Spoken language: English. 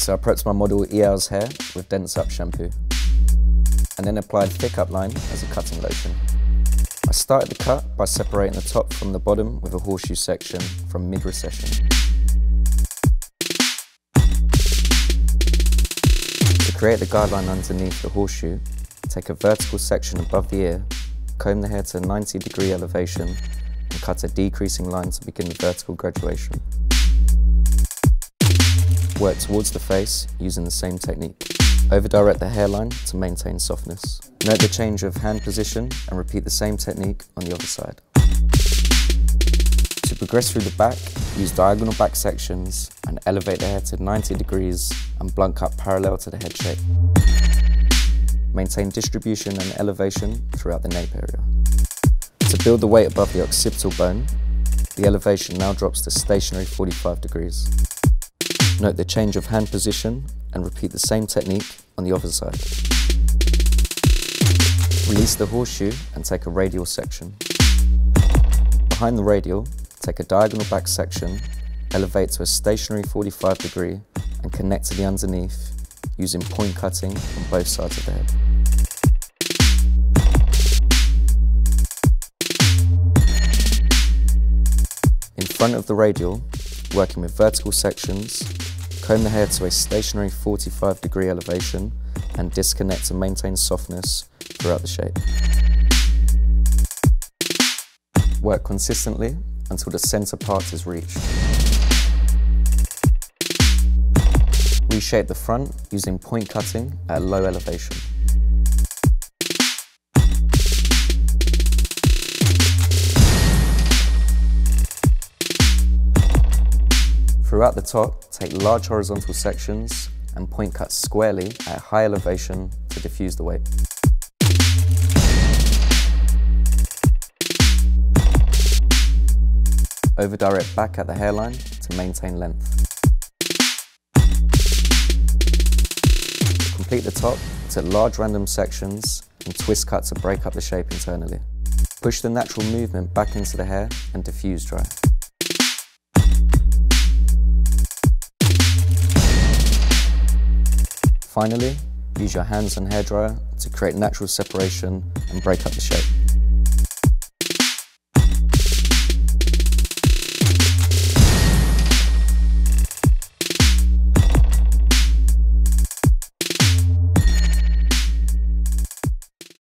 So I prepped my model EL's hair with Dense Up shampoo, and then applied Thick Up line as a cutting lotion. I started the cut by separating the top from the bottom with a horseshoe section from mid-recession. To create the guideline underneath the horseshoe, take a vertical section above the ear, comb the hair to a 90-degree elevation, and cut a decreasing line to begin the vertical graduation. Work towards the face using the same technique. Over-direct the hairline to maintain softness. Note the change of hand position and repeat the same technique on the other side. To progress through the back, use diagonal back sections and elevate the hair to 90 degrees and blunt cut parallel to the head shape. Maintain distribution and elevation throughout the nape area. To build the weight above the occipital bone, the elevation now drops to stationary 45 degrees. Note the change of hand position and repeat the same technique on the other side. Release the horseshoe and take a radial section. Behind the radial, take a diagonal back section, elevate to a stationary 45 degree and connect to the underneath using point cutting on both sides of the head. In front of the radial, working with vertical sections, comb the hair to a stationary 45 degree elevation and disconnect to maintain softness throughout the shape. Work consistently until the center part is reached. Reshape the front using point cutting at a low elevation. Throughout the top, take large horizontal sections and point cut squarely at a high elevation to diffuse the weight. Over-direct back at the hairline to maintain length. To complete the top, take large random sections and twist cut to break up the shape internally. Push the natural movement back into the hair and diffuse dry. Finally, use your hands and hairdryer to create natural separation and break up the shape.